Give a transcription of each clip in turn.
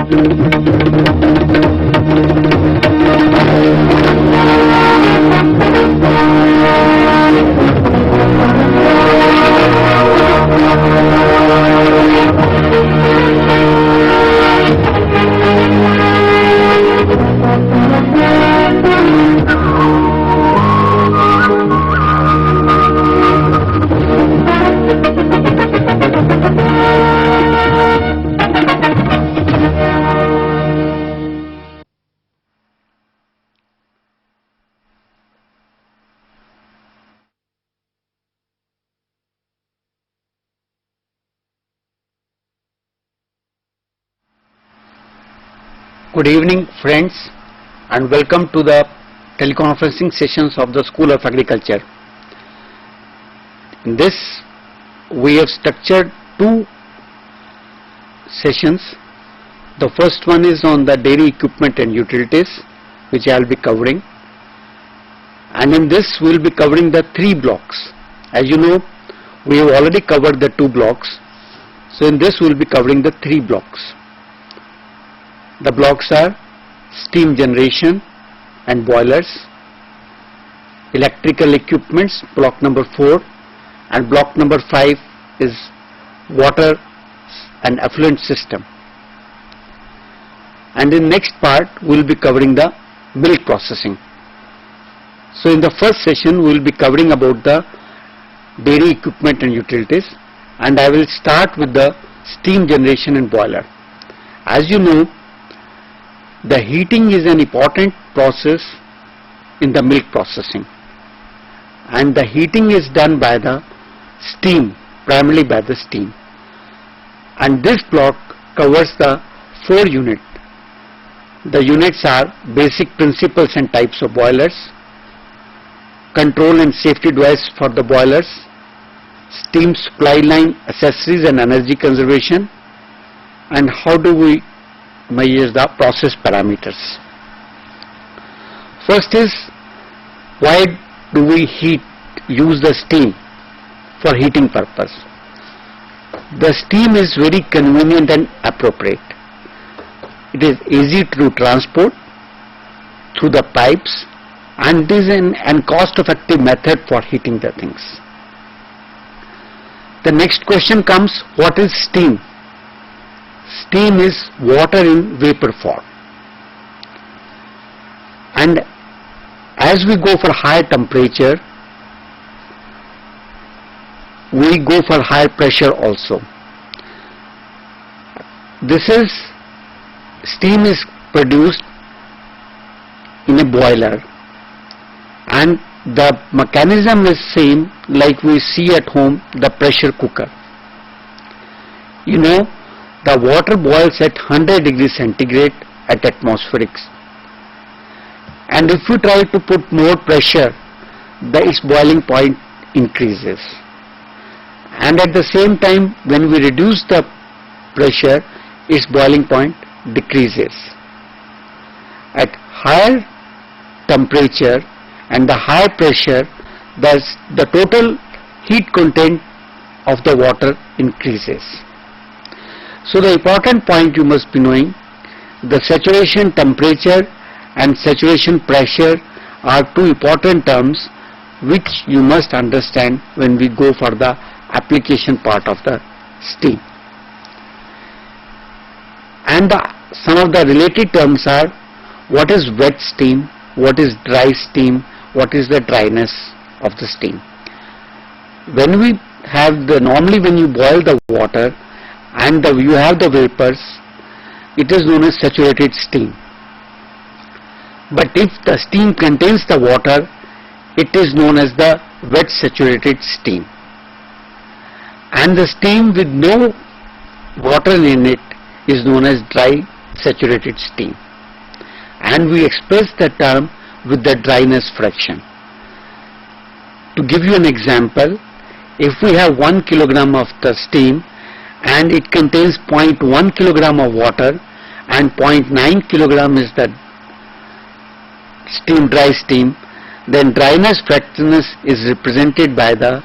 Good evening friends, and welcome to the teleconferencing sessions of the School of Agriculture. In this we have structured two sessions. The first one is on the dairy equipment and utilities, which I will be covering, and in this we will be covering the three blocks. As you know, we have already covered the two blocks, so in this we will be covering the three blocks. The blocks are steam generation and boilers, electrical equipments, block number 4, and block number 5 is water and effluent system. And in next part we will be covering the milk processing. So in the first session we will be covering about the dairy equipment and utilities, and I will start with the steam generation and boiler. As you know, the heating is an important process in the milk processing, and the heating is done by the steam, primarily by the steam. And this block covers the 4 units. The units are basic principles and types of boilers, control and safety device for the boilers, steam supply line accessories and energy conservation, and how do we measure the process parameters. First is, why do we use the steam for heating purpose? The steam is very convenient and appropriate. It is easy to transport through the pipes, and it is an cost-effective method for heating the things. The next question comes, what is steam? Steam is water in vapor form, and as we go for higher temperature, we go for higher pressure also. Steam is produced in a boiler, and the mechanism is same like we see at home, the pressure cooker. You know, the water boils at 100 degrees centigrade at atmospherics, and if you try to put more pressure, its boiling point increases, and at the same time when we reduce the pressure, its boiling point decreases. At higher temperature and the higher pressure, the total heat content of the water increases. So the important point you must be knowing, the saturation temperature and saturation pressure are two important terms which you must understand when we go for the application part of the steam. And some of the related terms are, what is wet steam, what is dry steam, what is the dryness of the steam. When we have normally when you boil the water and you have the vapors, it is known as saturated steam. But if the steam contains the water, it is known as the wet saturated steam. And the steam with no water in it is known as dry saturated steam. And we express the term with the dryness fraction. To give you an example, if we have 1 kilogram of the steam and it contains 0.1 kilogram of water and 0.9 kilogram is the steam, dry steam, then dryness fraction is represented by the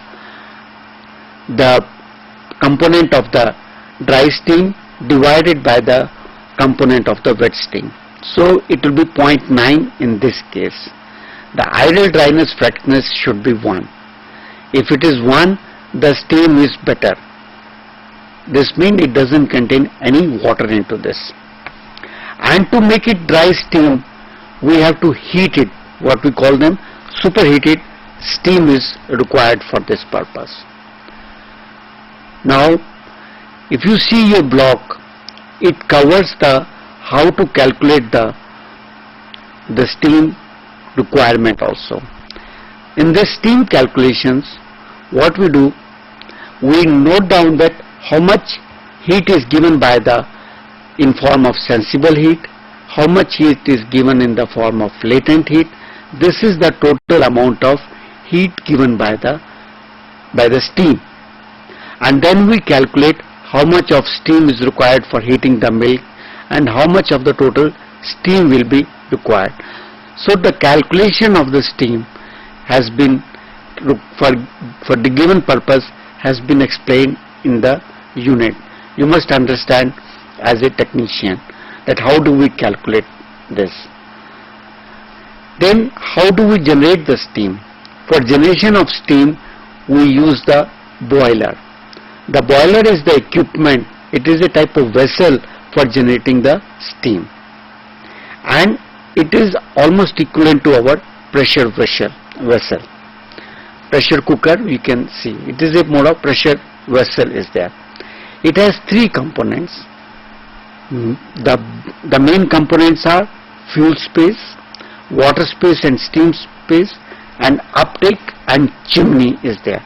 component of the dry steam divided by the component of the wet steam. So it will be 0.9 in this case. The ideal dryness factor should be 1. If it is 1, the steam is better. This means it doesn't contain any water into this. And to make it dry steam, we have to heat it. What we call them superheated steam is required for this purpose. Now, if you see your block, it covers the how to calculate the steam requirement also. In the steam calculations, what we do, we note down that how much heat is given by the in form of sensible heat, how much heat is given in the form of latent heat. This is the total amount of heat given by the steam, and then we calculate how much of steam is required for heating the milk and how much of the total steam will be required. So the calculation of the steam has been for the given purpose has been explained in the unit. You must understand as a technician that how do we calculate this. Then how do we generate the steam? For generation of steam, we use the boiler. The boiler is the equipment. It is a type of vessel for generating the steam, and it is almost equivalent to our pressure vessel. Pressure cooker, we can see it is a mode of pressure vessel is there. It has 3 components. The main components are fuel space, water space and steam space, and uptake and chimney is there.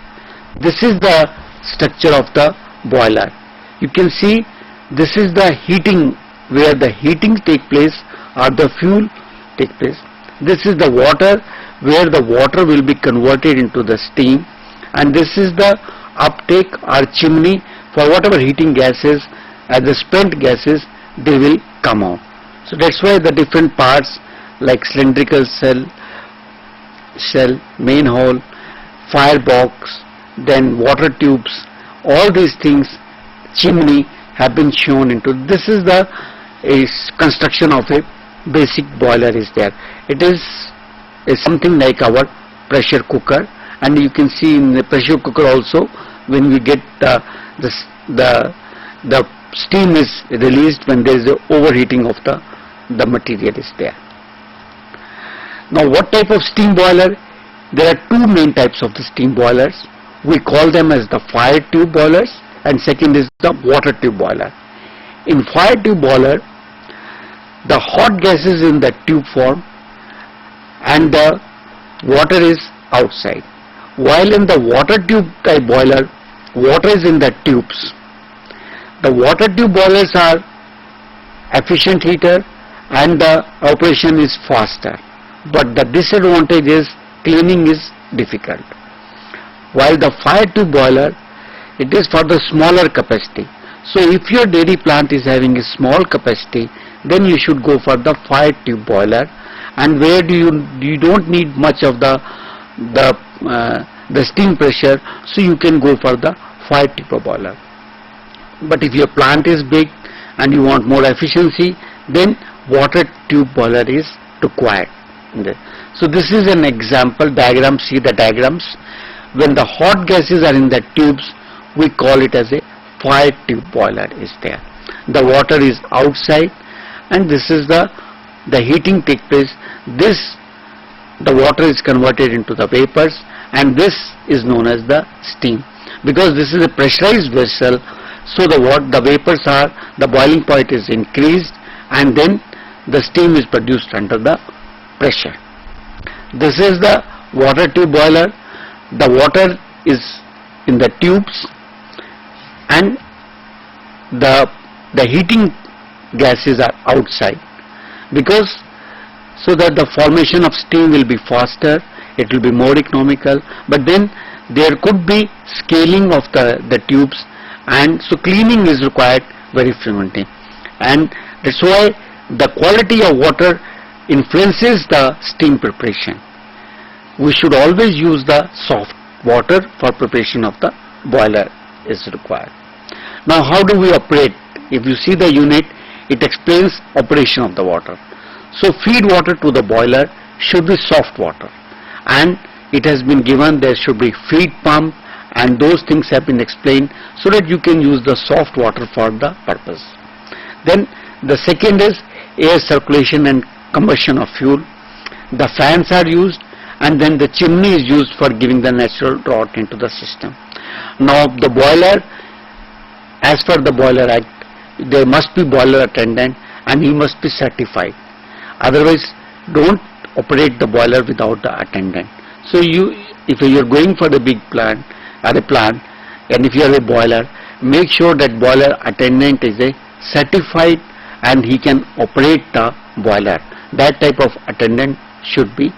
This is the structure of the boiler. You can see this is the heating, where the heating take place or the fuel take place. This is the water, where the water will be converted into the steam, and this is the uptake or chimney for whatever heating gases as the spent gases they will come out. So that's why the different parts like cylindrical shell, main hole, firebox, then water tubes, all these things, chimney have been shown into. This is the construction of a basic boiler is there. It is something like our pressure cooker, and you can see in the pressure cooker also when we get the steam is released when there is a overheating of the material is there. Now what type of steam boiler? There are 2 main types of the steam boilers. We call them as the fire tube boilers, and second is the water tube boiler. In fire tube boiler, the hot gas is in the tube form and the water is outside. While in the water tube type boiler, water is in the tubes. The water tube boilers are efficient heater and the operation is faster, but the disadvantage is cleaning is difficult. While the fire tube boiler, it is for the smaller capacity. So if your dairy plant is having a small capacity, then you should go for the fire tube boiler, and where you don't need much of the steam pressure, so you can go for the fire tube boiler. But if your plant is big and you want more efficiency, then water tube boiler is required. So this is an example diagram. See the diagrams. When the hot gases are in the tubes, we call it as a fire tube boiler is there. The water is outside, and this is the heating take place. The water is converted into the vapors, and this is known as the steam. Because this is a pressurized vessel, so the vapors are, the boiling point is increased, and then the steam is produced under the pressure. This is the water tube boiler. The water is in the tubes, and the heating gases are outside, because so that the formation of steam will be faster, it will be more economical, but then there could be scaling of the tubes, and so cleaning is required very frequently, and that's why the quality of water influences the steam preparation. We should always use the soft water for preparation of the boiler is required. Now how do we operate? If you see the unit, it explains operation of the water. So feed water to the boiler should be soft water, and it has been given there should be feed pump, and those things have been explained so that you can use the soft water for the purpose. Then the second is air circulation and combustion of fuel. The fans are used, and then the chimney is used for giving the natural draught into the system. Now the boiler, as per the Boiler Act, there must be boiler attendant and he must be certified. Otherwise, don't operate the boiler without the attendant. So if you are going for the big plant, and if you have a boiler, make sure that boiler attendant is a certified and he can operate the boiler. That type of attendant should be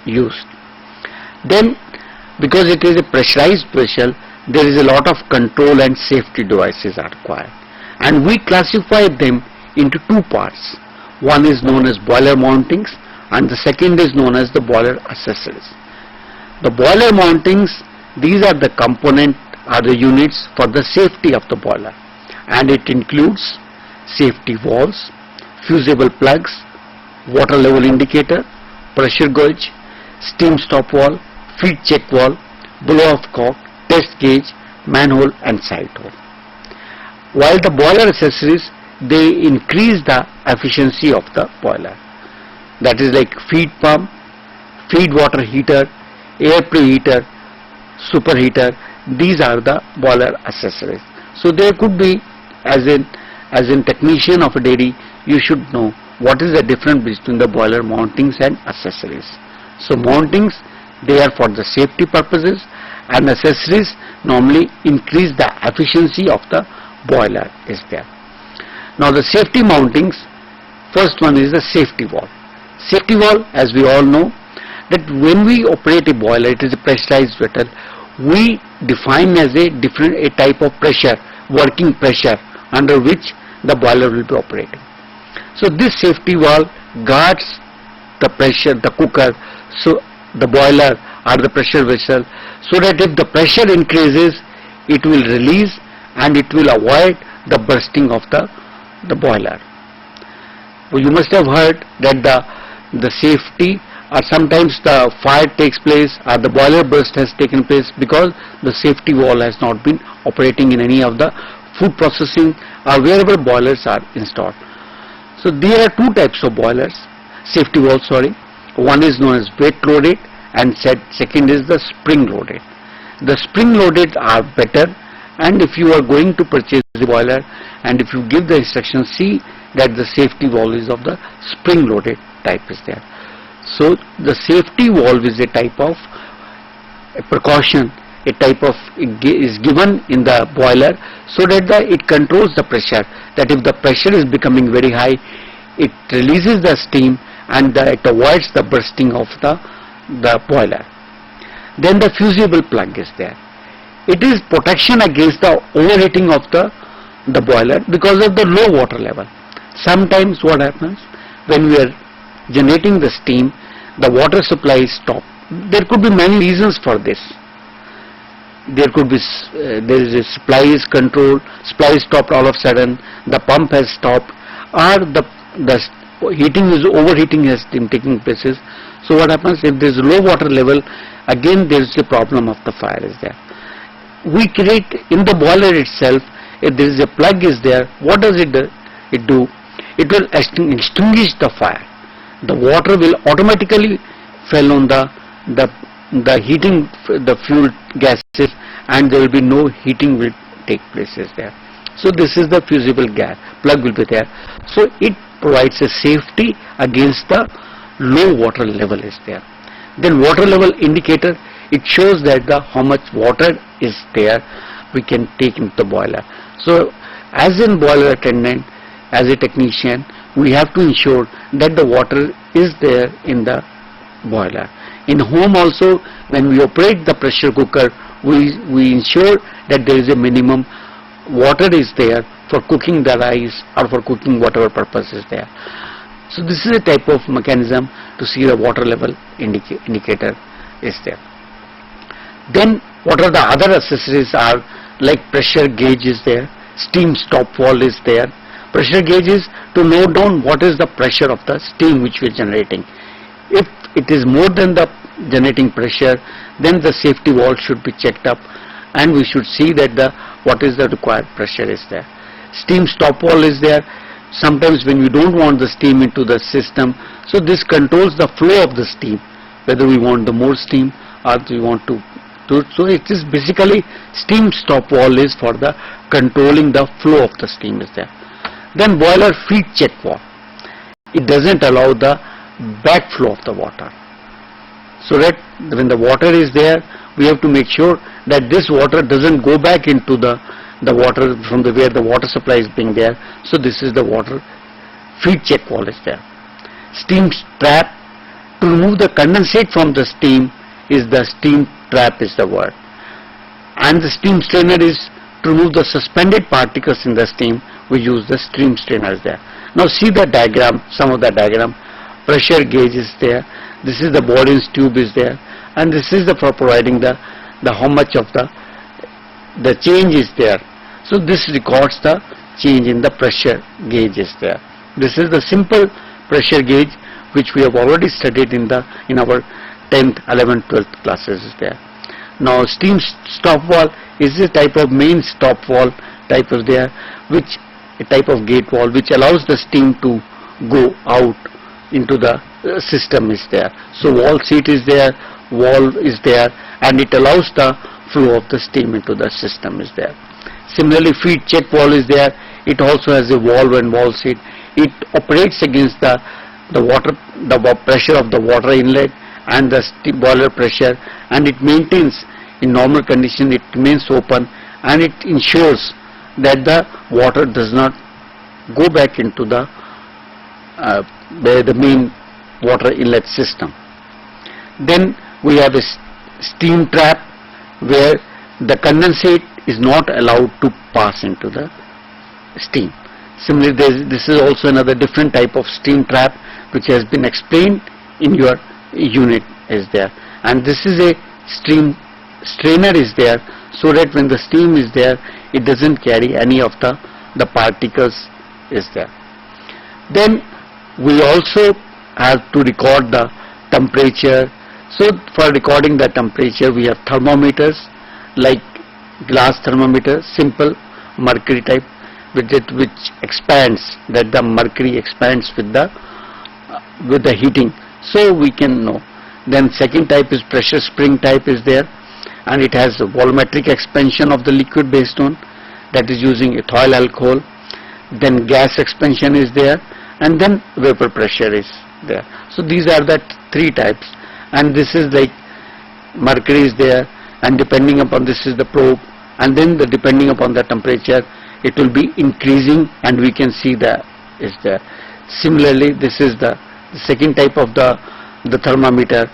used. Then, because it is a pressurized vessel, there is a lot of control and safety devices are required, and we classify them into two parts. One is known as boiler mountings, and the second is known as the boiler accessories. The boiler mountings, these are the component, are the units for the safety of the boiler, and it includes safety valves, fusible plugs, water level indicator, pressure gauge, steam stop valve, feed check valve, blow off cork, test gauge, manhole and side hole. While the boiler accessories, they increase the efficiency of the boiler. That is like feed pump, feed water heater, air preheater, superheater. These are the boiler accessories. So there could be, as in technician of a dairy, you should know what is the difference between the boiler mountings and accessories. So mountings, they are for the safety purposes, and accessories normally increase the efficiency of the boiler is there. Now the safety mountings, first one is the safety valve. Safety valve, as we all know, that when we operate a boiler, it is a pressurized vessel, we define as a type of pressure, working pressure under which the boiler will be operating. So this safety valve guards the pressure, the cooker, so the boiler or the pressure vessel, so that if the pressure increases, it will release and it will avoid the bursting of the boiler. You must have heard that the safety, or sometimes the fire takes place or the boiler burst has taken place because the safety valve has not been operating in any of the food processing or wherever boilers are installed. So there are two types of boilers, safety valves, One is known as weight loaded and second is the spring loaded. The spring loaded are better, and if you are going to purchase the boiler and if you give the instruction, see that the safety valve is of the spring loaded type is there. So the safety valve is a type of a precaution, a type of is given in the boiler so that it controls the pressure, that if the pressure is becoming very high, it releases the steam and it avoids the bursting of the boiler. Then the fusible plug is there. It is protection against the overheating of the boiler because of the low water level. Sometimes what happens, when we are generating the steam, the water supply is stopped. There could be many reasons for this. There could be there is a supply is controlled, supply is stopped all of a sudden, the pump has stopped, or the overheating has been taking place. So what happens, if there is low water level, again there is a problem of the fire is there. We create in the boiler itself, if there is a plug is there, what does it do? It will extinguish the fire. The water will automatically fall on the heating, the fuel gases, and there will be no heating will take place there. So this is the fusible plug will be there. So it provides a safety against the low water level is there. Then water level indicator, it shows that how much water is there we can take into the boiler. So as in boiler attendant, as a technician, we have to ensure that the water is there in the boiler. In home also, when we operate the pressure cooker, we ensure that there is a minimum water is there for cooking the rice or for cooking whatever purpose is there. So this is a type of mechanism to see the water level indicator is there. Then what are the other accessories are like pressure gauge is there, steam stop valve is there, Pressure gauge is to note down what is the pressure of the steam which we are generating. If it is more than the generating pressure, then the safety valve should be checked up, and we should see that what is the required pressure is there. Steam stop valve is there. Sometimes when we don't want the steam into the system, so this controls the flow of the steam, whether we want the more steam or we want to do. So it is basically steam stop valve is for the controlling the flow of the steam is there. Then boiler feed check valve. It doesn't allow the backflow of the water. So that when the water is there, we have to make sure that this water doesn't go back into the water from where the water supply is being there. So this is the water feed check valve is there. Steam trap, to remove the condensate from the steam is the steam trap is the word. And the steam strainer is to remove the suspended particles in the steam. We use the steam strainer there. Now see the diagram, some of the diagram. Pressure gauge is there. This is the Bourdon's tube is there, and this is for providing the how much of the change is there. So this records the change in the pressure gauge is there. This is the simple pressure gauge which we have already studied in our 10th, 11th, 12th classes is there. Now steam stop valve is a type of main stop valve type is there, which a type of gate valve which allows the steam to go out into the system is there. So valve seat is there, valve is there, and it allows the flow of the steam into the system is there. Similarly, feed check valve is there. It also has a valve and valve seat. It operates against the pressure of the water inlet and the boiler pressure, and it maintains in normal condition. It remains open, and it ensures that the water does not go back into the main water inlet system. Then we have a steam trap where the condensate is not allowed to pass into the steam. Similarly, this is also another different type of steam trap which has been explained in your unit is there. And this is a steam strainer is there, so that when the steam is there, it doesn't carry any of the particles is there. Then we also have to record the temperature. So for recording the temperature, we have thermometers like glass thermometer, simple mercury type, which expands, that the mercury expands with the heating, so we can know. Then second type is pressure spring type is there, and it has a volumetric expansion of the liquid based on, that is using ethyl alcohol. Then gas expansion is there, and then vapor pressure is there. So these are the three types, and this is like mercury is there, and depending upon this is the probe, and then depending upon the temperature it will be increasing, and we can see that is there. Similarly, this is the second type of the thermometer.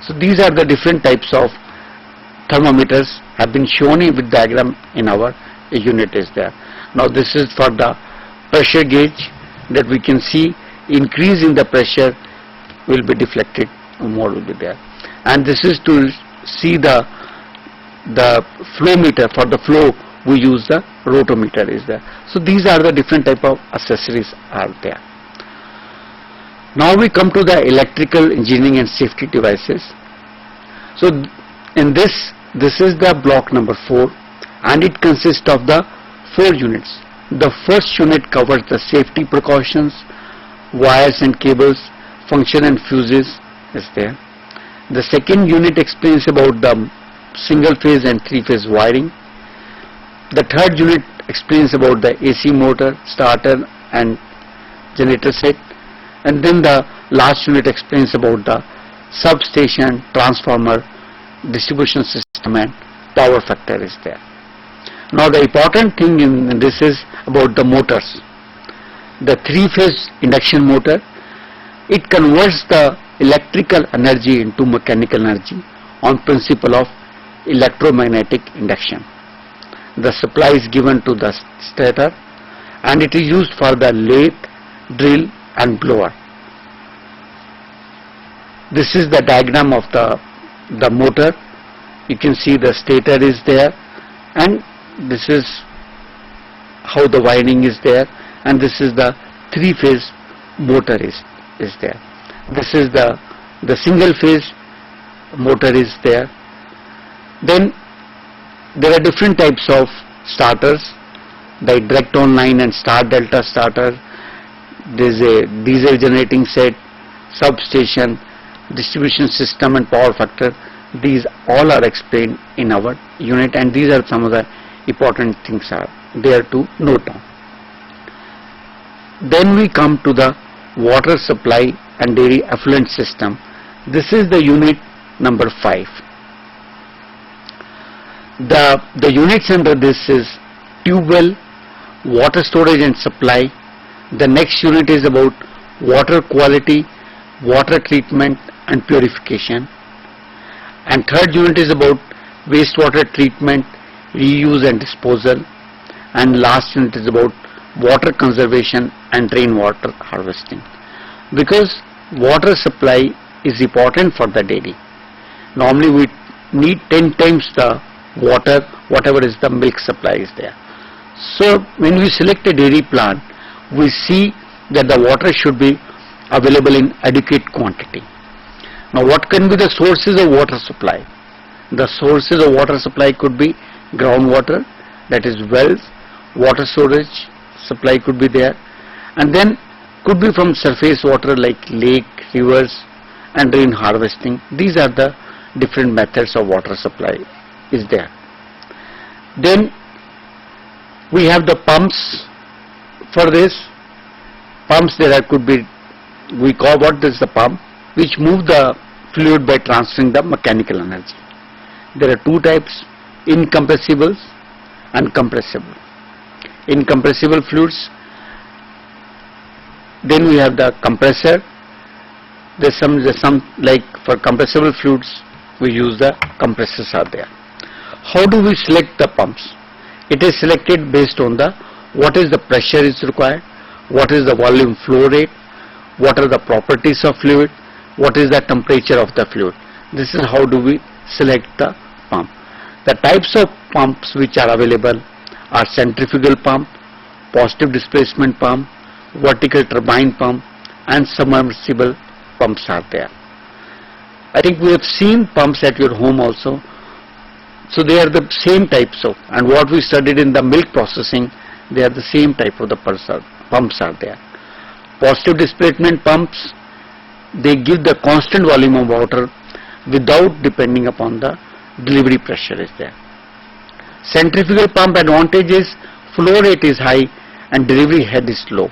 So these are the different types of thermometers have been shown with diagram in our unit is there. Now this is for the pressure gauge, that we can see increase in the pressure will be deflected, more will be there. And this is to see the flow meter. For the flow we use the rotometer is there. So these are the different type of accessories are there. Now we come to the electrical engineering and safety devices. So in this is the block number 4, and it consists of the 4 units. The first unit covers the safety precautions, wires and cables, function and fuses is there. The second unit explains about the single phase and 3-phase wiring. The third unit explains about the AC motor, starter and generator set. And then the last unit explains about the substation, transformer, distribution system and power factor is there. Now the important thing in this is about the motors. The 3-phase induction motor, it converts the electrical energy into mechanical energy on principle of electromagnetic induction. The supply is given to the stator, and it is used for the lathe, drill and blower. This is the diagram of the motor. You can see the stator is there, and this is how the winding is there, and this is the three-phase motor is there. This is the single phase motor is there. Then there are different types of starters, the direct online and star delta starter. There is a diesel generating set, substation, distribution system and power factor. These all are explained in our unit, and these are some of the important things are there to note down. Then we come to the water supply and dairy effluent system. This is the unit number 5. The units under this is tube well, water storage and supply. The next unit is about water quality, water treatment and purification. And third unit is about wastewater treatment, reuse and disposal. And last unit is about water conservation and rainwater harvesting. Because water supply is important for the dairy. Normally we need 10 times the water, whatever is the milk supply is there. So when we select a dairy plant, we see that the water should be available in adequate quantity. Now what can be the sources of water supply? The sources of water supply could be groundwater, that is wells, water storage supply could be there, and then could be from surface water like lake, rivers and rain harvesting. These are the different methods of water supply is there. Then we have the pumps. For this pumps there could be, we call what is the pump, which move the fluid by transferring the mechanical energy. There are two types, incompressibles and compressible. Incompressible fluids, then we have the compressor. There's some like for compressible fluids we use the compressors are there. How do we select the pumps? It is selected based on the what is the pressure is required, what is the volume flow rate, what are the properties of fluid, what is the temperature of the fluid. This is how do we select the pump. The types of pumps which are available are centrifugal pump, positive displacement pump, vertical turbine pump and submersible pumps are there. I think we have seen pumps at your home also. So they are the same types of, and what we studied in the milk processing, they are the same type of the pumps are there. Positive displacement pumps, they give the constant volume of water without depending upon the delivery pressure is there. Centrifugal pump advantage is flow rate is high and delivery head is low,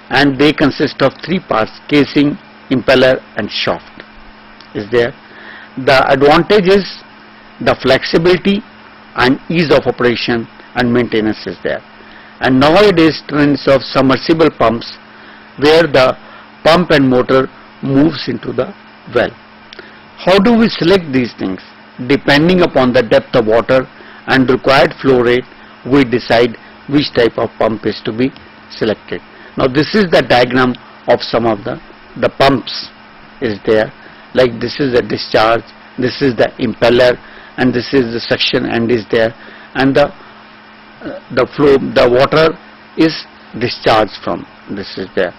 and they consist of 3 parts: casing, impeller and shaft is there. The advantage is the flexibility and ease of operation and maintenance is there. And nowadays trends of submersible pumps where the pump and motor moves into the well. How do we select these things? Depending upon the depth of water and required flow rate, we decide which type of pump is to be selected. Now this is the diagram of some of the pumps is there. Like this is the discharge, this is the impeller, and this is the suction end is there, and the flow, the water is discharged from this is there.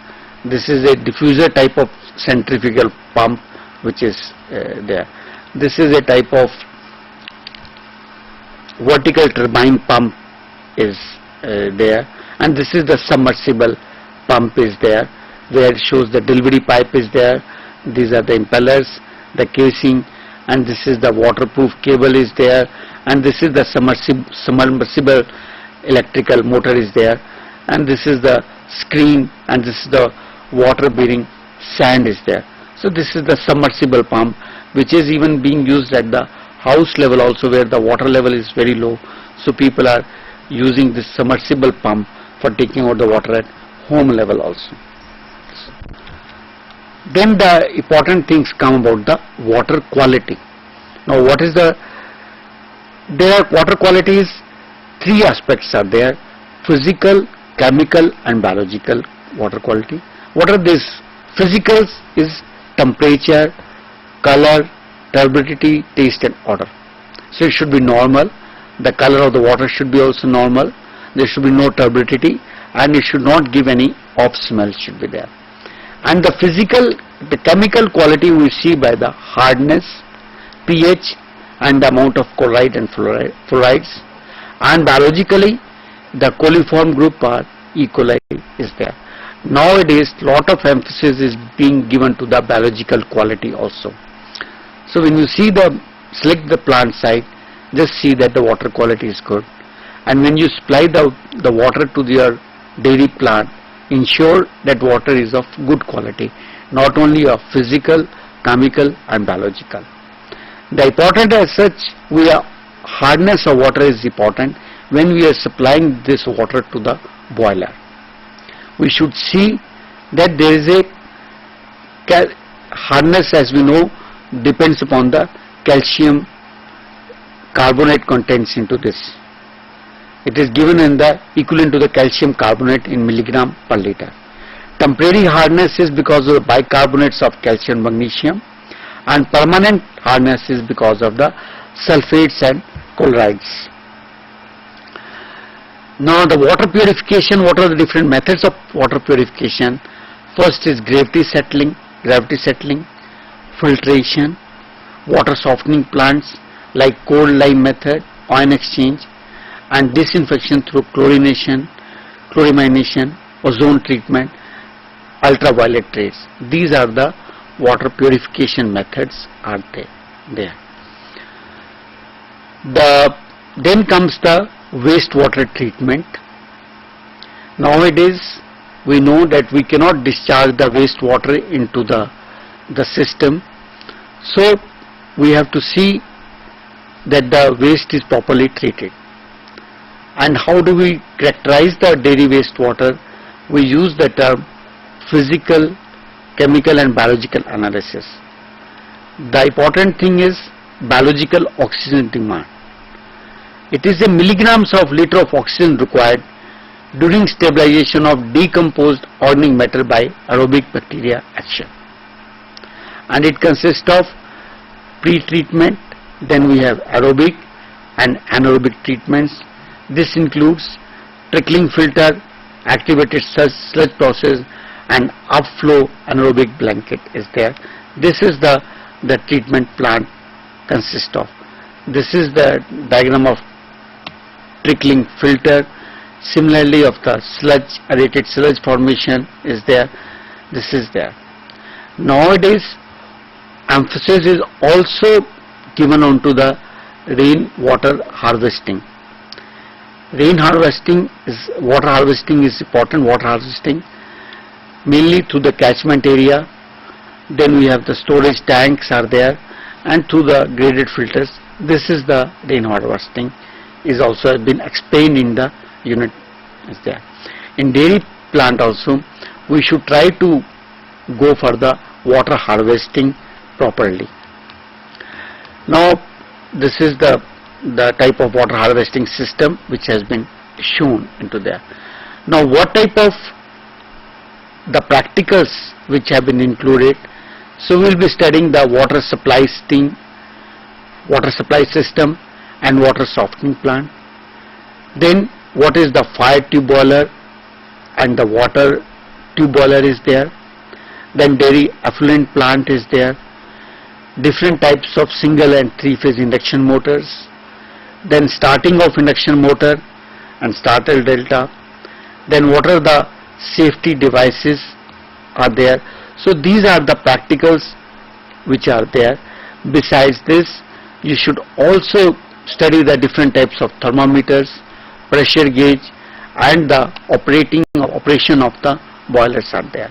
This is a diffuser type of centrifugal pump which is there. This is a type of vertical turbine pump is there, and this is the submersible pump is there, where it shows the delivery pipe is there. These are the impellers, the casing, and this is the waterproof cable is there, and this is the submersible electrical motor is there, and this is the screen, and this is the water bearing sand is there. So this is the submersible pump, which is even being used at the house level also, where the water level is very low. So people are using this submersible pump for taking out the water at home level also. Then the important things come about the water quality. Now what is there are water quality is 3 aspects are there: physical, chemical and biological water quality. What are these? Physicals is temperature, color, turbidity, taste and odor. So it should be normal. The color of the water should be also normal. There should be no turbidity, and it should not give any off smell should be there. And the chemical quality we see by the hardness, pH, and the amount of chloride and fluorides. And biologically, the coliform group or E. coli is there. Nowadays, lot of emphasis is being given to the biological quality also. So when you select the plant site, just see that the water quality is good. And when you supply the water to your dairy plant, ensure that water is of good quality, not only of physical, chemical and biological. The important as such, hardness of water is important when we are supplying this water to the boiler. We should see that there is a hardness, as we know, depends upon the calcium carbonate contents into this. It is given in the equivalent to the calcium carbonate in milligram per liter. Temporary hardness is because of the bicarbonates of calcium magnesium, and permanent hardness is because of the sulfates and chlorides. Now the water purification, what are the different methods of water purification? First is gravity settling, filtration, water softening plants like cold lime method, ion exchange, and disinfection through chlorination, chloramination, ozone treatment, ultraviolet rays. These are the water purification methods are there. Then comes the wastewater treatment. Nowadays we know that we cannot discharge the wastewater into the system, so we have to see that the waste is properly treated. And how do we characterize the dairy wastewater? We use the term physical, chemical and biological analysis. The important thing is biological oxygen demand. It is a milligrams of liter of oxygen required during stabilization of decomposed organic matter by aerobic bacteria action. And it consists of pre-treatment, then we have aerobic and anaerobic treatments. This includes trickling filter, activated sludge process and upflow anaerobic blanket is there. This is the treatment plant consists of. This is the diagram of trickling filter. Similarly of the sludge, aerated sludge formation is there. This is there. Nowadays emphasis is also given onto the rain water harvesting. Water harvesting is important, water harvesting mainly through the catchment area. Then we have the storage tanks are there, and through the graded filters. This is the rainwater harvesting, is also been explained in the unit is there. In dairy plant also we should try to go for the water harvesting properly. Now this is the type of water harvesting system which has been shown into there. Now what type of the practicals which have been included? So we will be studying the water supply system and water softening plant. Then what is the fire tube boiler and the water tube boiler is there. Then dairy effluent plant is there. Different types of single and three-phase induction motors. Then starting of induction motor and starter delta. Then what are the safety devices are there. So these are the practicals which are there. Besides this, you should also study the different types of thermometers, pressure gauge, and the operation of the boilers are there.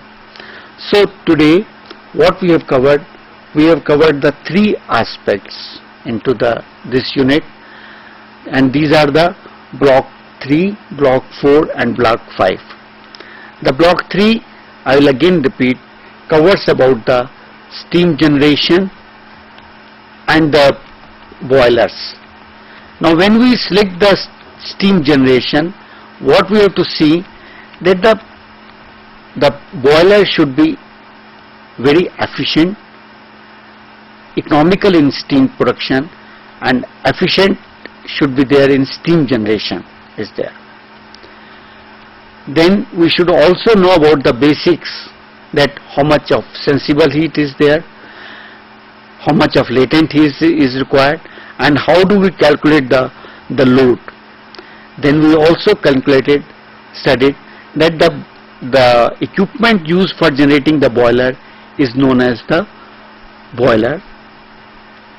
So today what we have covered the three aspects into this unit, and these are the block 3, block 4 and block 5. The block 3, I will again repeat, covers about the steam generation and the boilers. Now when we select the steam generation, what we have to see that the boiler should be very efficient, economical in steam production, and efficient should be there in steam generation is there. Then we should also know about the basics, that how much of sensible heat is there, how much of latent heat is required, and how do we calculate the load. Then we also studied that the equipment used for generating the boiler is known as the boiler.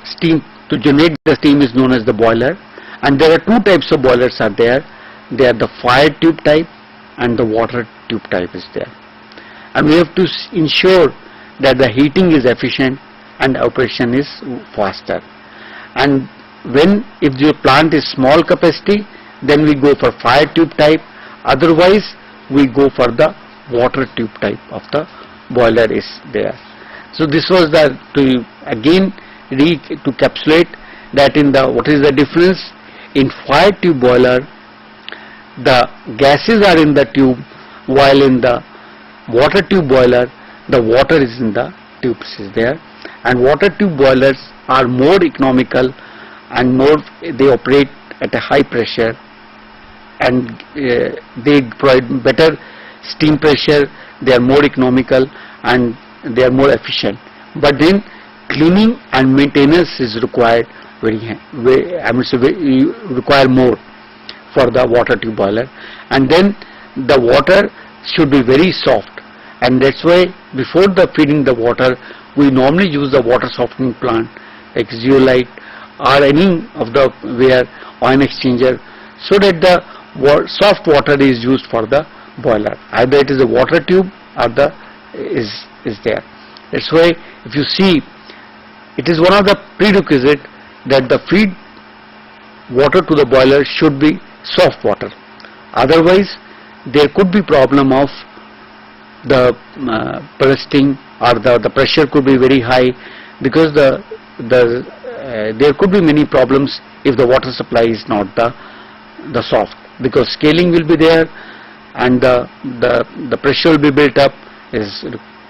Steam, to generate the steam, is known as the boiler, and there are two types of boilers are there. They are the fire tube type and the water tube type is there, and we have to ensure that the heating is efficient and operation is faster. And if your plant is small capacity, then we go for fire tube type, otherwise we go for the water tube type of the boiler is there. So this was to again recapitulate that what is the difference in fire tube boiler. The gases are in the tube, while in the water tube boiler the water is in the tubes is there, and water tube boilers are more economical and they operate at a high pressure, and they provide better steam pressure. They are more economical and they are more efficient, but then cleaning and maintenance is required require more for the water tube boiler. And then the water should be very soft, and that's why before feeding the water we normally use the water softening plant like zeolite or any of the ion exchanger, so that the soft water is used for the boiler. Either it is a water tube or is there. That's why if you see, it is one of the prerequisites that the feed water to the boiler should be soft water. Otherwise there could be problem of the bursting, or the pressure could be very high, because there could be many problems if the water supply is not the soft, because scaling will be there and the pressure will be built up.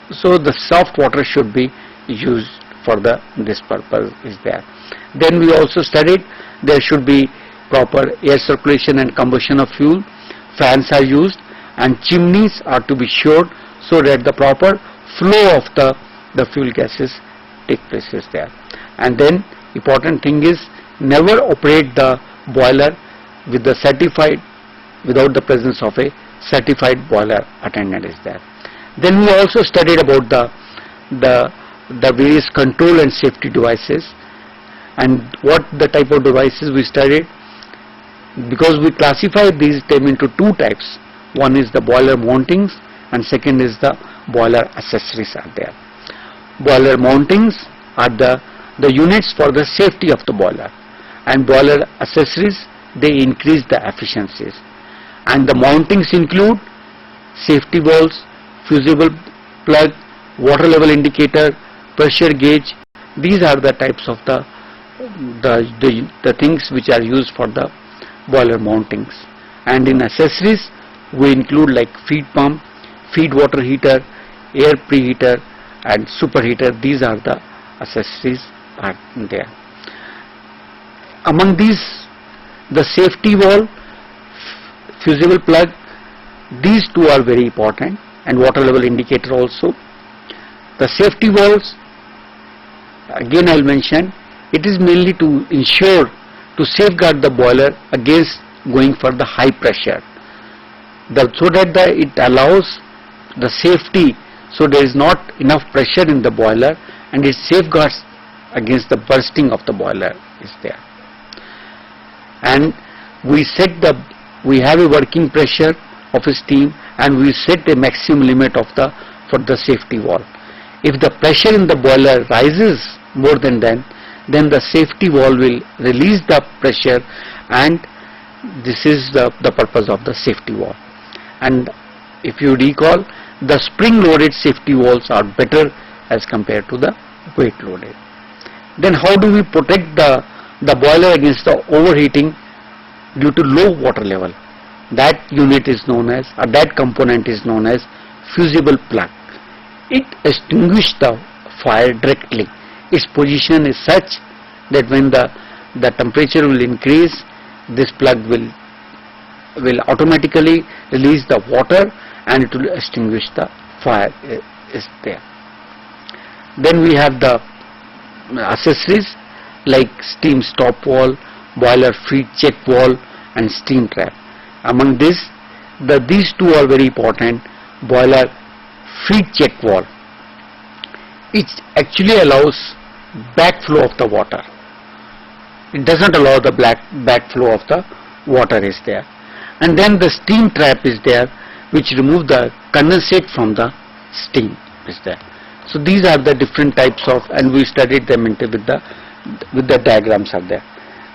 So the soft water should be used for this purpose is there. Then we also studied there should be proper air circulation and combustion of fuel. Fans are used and chimneys are to be shored, so that the proper flow of the fuel gases take place is there. And then important thing is, never operate the boiler without the presence of a certified boiler attendant is there. Then we also studied about the various control and safety devices, and what the type of devices we studied, because we classify these into two types. One is the boiler mountings and second is the boiler accessories are there. Boiler mountings are the units for the safety of the boiler, and boiler accessories, they increase the efficiencies. And the mountings include safety valves, fusible plug, water level indicator, pressure gauge. These are the types of the things which are used for the boiler mountings. And in accessories we include like feed pump, feed water heater, air preheater and superheater. These are the accessories are there. Among these, the safety valve, fusible plug, these two are very important, and water level indicator also. The safety valves, again I will mention, it is mainly to ensure, to safeguard the boiler against going for the high pressure, so that it allows the safety, so there is not enough pressure in the boiler, and it safeguards against the bursting of the boiler is there. And we have a working pressure of a steam, and we set a maximum limit for the safety valve. If the pressure in the boiler rises more than then the safety valve will release the pressure, and this is the purpose of the safety valve. And if you recall, the spring loaded safety valves are better as compared to the weight loaded. Then how do we protect the boiler against the overheating due to low water level? That unit is known as, or that component is known as fusible plug. It extinguishes the fire directly. Its position is such that when the temperature will increase, this plug will will automatically release the water and it will extinguish the fire is there. Then we have the accessories like steam stop valve, boiler feed check valve and steam trap. Among these two are very important. Boiler feed check valve, it actually allows backflow of the water. It doesn't allow the backflow of the water is there. And then the steam trap is there, which remove the condensate from the steam is there. So these are the different types of, and we studied them with the diagrams are there.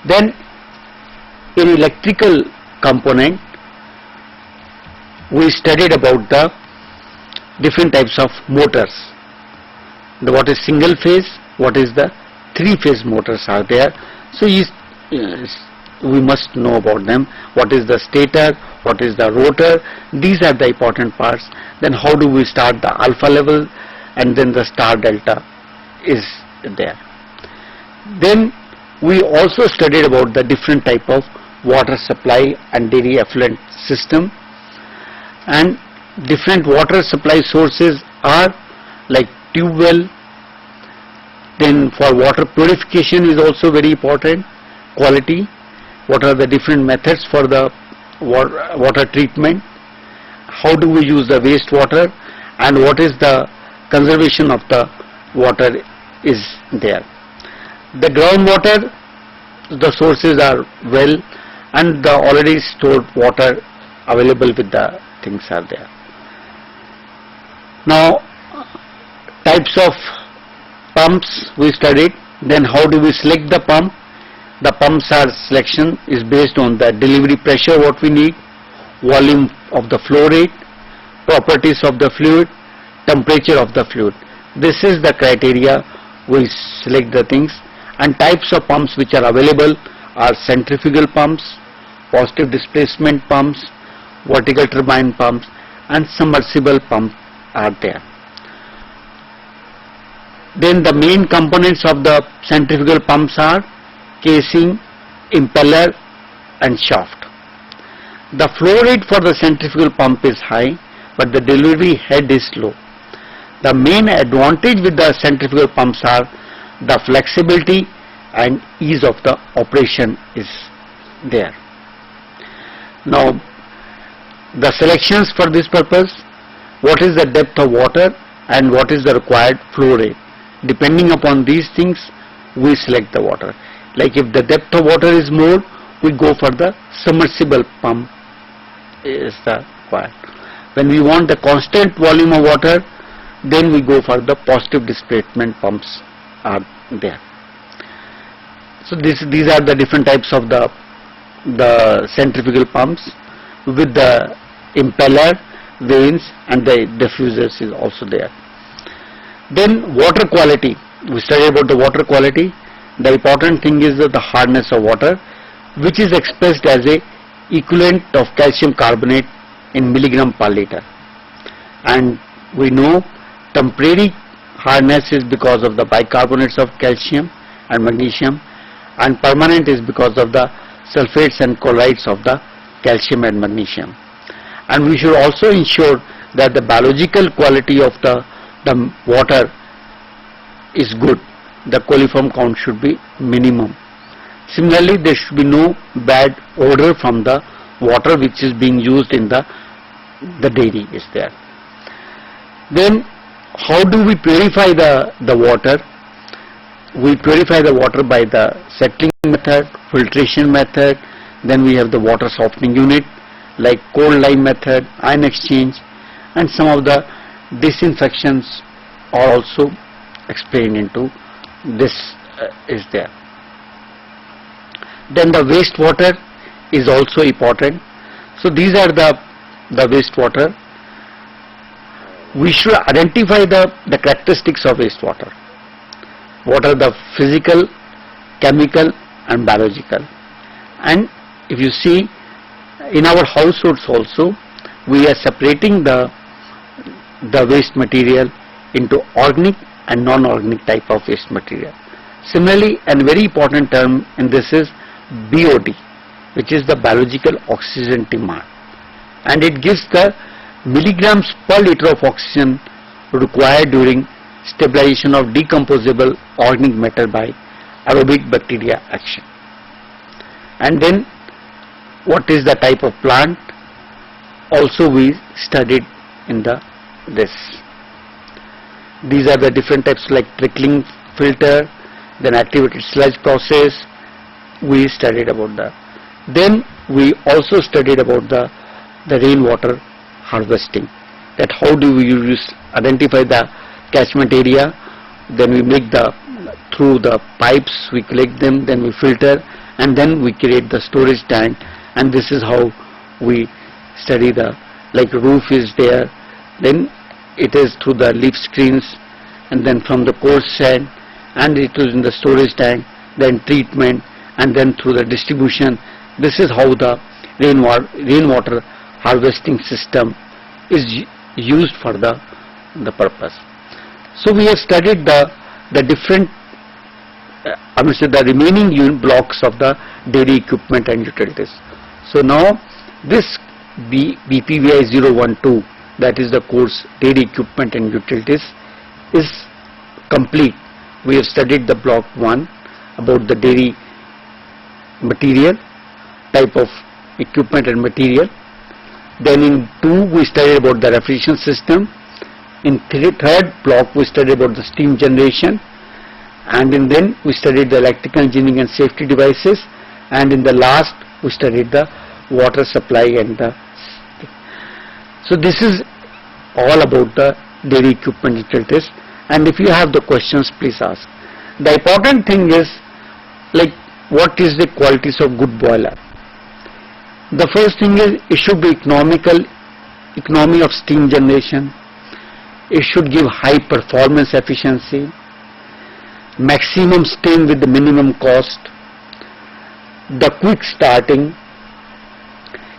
Then in electrical component, we studied about the different types of motors. What is single phase, what is the three phase motors are there. So we must know about them. What is the stator, what is the rotor, these are the important parts. Then how do we start the alpha level, and then the star delta is there. Then we also studied about the different type of water supply and dairy effluent system, and different water supply sources are like tube well. Then for water purification is also very important. Quality, what are the different methods for the water treatment, how do we use the wastewater, and what is the conservation of the water is there. The groundwater, the sources are well, and the already stored water available with the things are there. Now types of pumps we studied. Then how do we select the pump? The pumps are selection is based on the delivery pressure what we need, volume of the flow rate, properties of the fluid, temperature of the fluid. This is the criteria we select the things. And types of pumps which are available are centrifugal pumps, positive displacement pumps, vertical turbine pumps, and submersible pumps are there. Then the main components of the centrifugal pumps are casing, impeller and shaft. The flow rate for the centrifugal pump is high, but the delivery head is low. The main advantage with the centrifugal pumps are the flexibility and ease of the operation is there. Now the selections for this purpose, what is the depth of water and what is the required flow rate. Depending upon these things we select the water. Like if the depth of water is more, we go for the submersible pump is the required. When we want the constant volume of water, then we go for the positive displacement pumps are there. So these are the different types of the centrifugal pumps with the impeller, vanes and the diffusers is also there. Then water quality, we study about the water quality. The important thing is the hardness of water, which is expressed as a equivalent of calcium carbonate in milligram per liter. And we know temporary hardness is because of the bicarbonates of calcium and magnesium, and permanent is because of the sulfates and chlorides of the calcium and magnesium. And we should also ensure that the biological quality of the water is good. The coliform count should be minimum. Similarly, there should be no bad odor from the water which is being used in the dairy is there. Then how do we purify the water? We purify the water by the settling method, filtration method. Then we have the water softening unit like cold lime method, ion exchange, and some of the disinfections are also explained into this is there. Then the wastewater is also important. So these are the wastewater. We should identify the characteristics of wastewater. What are the physical, chemical and biological. And if you see in our households also, we are separating the waste material into organic and non-organic type of waste material. Similarly, a very important term in this is BOD, which is the biological oxygen demand, and it gives the milligrams per liter of oxygen required during stabilization of decomposable organic matter by aerobic bacteria action. And then what is the type of plant also we studied in this. These are the different types like trickling filter, then activated sludge process we studied about that. Then we also studied about the rainwater harvesting, that how do we identify the catchment area, then we make through the pipes we collect them, then we filter, and then we create the storage tank, and this is how we study the, like roof is there, then it is through the leaf screens, and then from the coarse sand, and it is in the storage tank, then treatment, and then through the distribution. This is how the rainwater harvesting system is used for the purpose. So we have studied the different, the remaining blocks of the dairy equipment and utilities. So now this BPVI 012, that is the course dairy equipment and utilities, is complete. We have studied the block 1 about the dairy material, type of equipment and material. Then in 2 we studied about the refrigeration system. In third block we studied about the steam generation, and then we studied the electrical engineering and safety devices, and in the last we studied the water supply and so this is all about the dairy equipment utilities. And if you have the questions, please ask. The important thing is, like, what is the qualities of good boiler? The first thing is it should be economy of steam generation. It should give high performance efficiency, maximum steam with the minimum cost, the quick starting.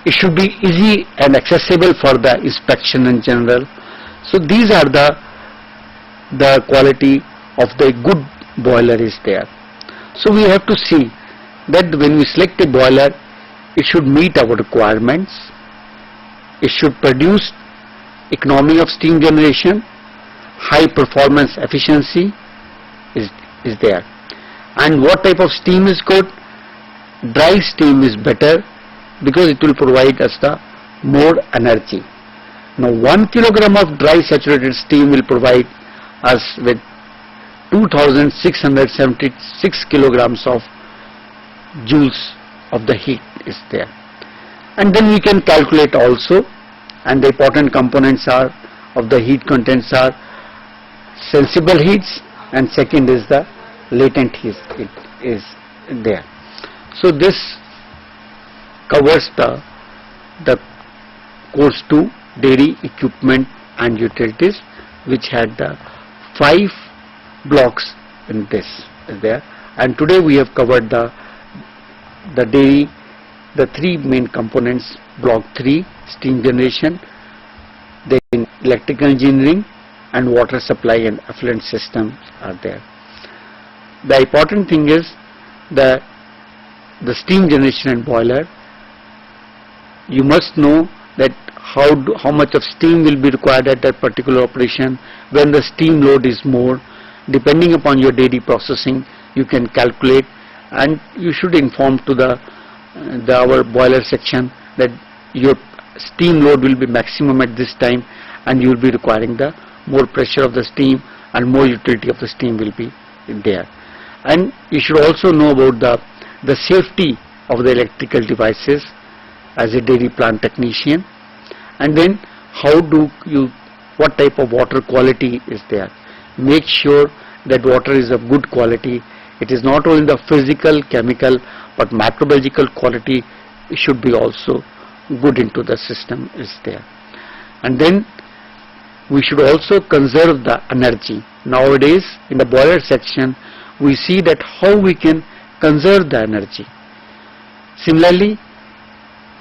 It should be easy and accessible for the inspection in general. So these are the quality of the good boiler is there. So we have to see that when we select a boiler, it should meet our requirements. It should produce economy of steam generation, high performance efficiency is there. And what type of steam is good? Dry steam is better because it will provide us the more energy. Now 1 kilogram of dry saturated steam will provide us with 2676 kilograms of joules of the heat is there. And then we can calculate also, and the important components are of the heat contents are sensible heats, and second is the latent heat is there. So this covers the course 2 dairy equipment and utilities, which had the 5 blocks in this is there. And today we have covered the dairy, the 3 main components: block 3 steam generation, then electrical engineering, and water supply and effluent system are there. The important thing is the steam generation and boiler. You must know that how much of steam will be required at that particular operation. When the steam load is more, depending upon your dairy processing, you can calculate, and you should inform to our boiler section that your steam load will be maximum at this time, and you will be requiring the more pressure of the steam and more utility of the steam will be there. And you should also know about the safety of the electrical devices as a dairy plant technician, and then what type of water quality is there. Make sure that water is of good quality. It is not only the physical, chemical, but microbiological quality should be also good into the system is there. And then we should also conserve the energy. Nowadays in the boiler section we see that how we can conserve the energy. Similarly,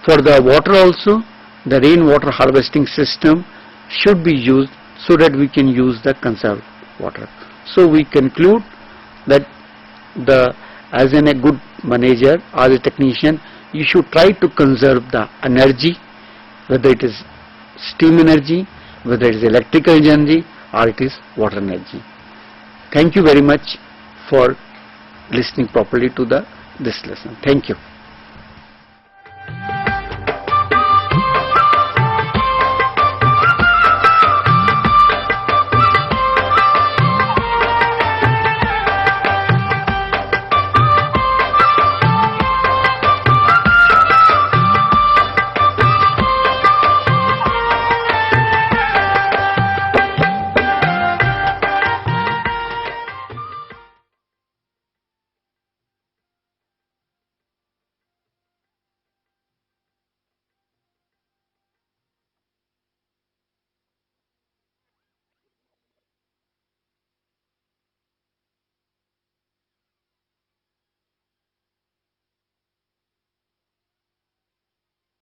for the water also, the rainwater harvesting system should be used so that we can use the conserved water. So we conclude that as a good manager, as a technician, you should try to conserve the energy, whether it is steam energy, whether it is electrical energy, or it is water energy. Thank you very much for listening properly to this lesson. Thank you.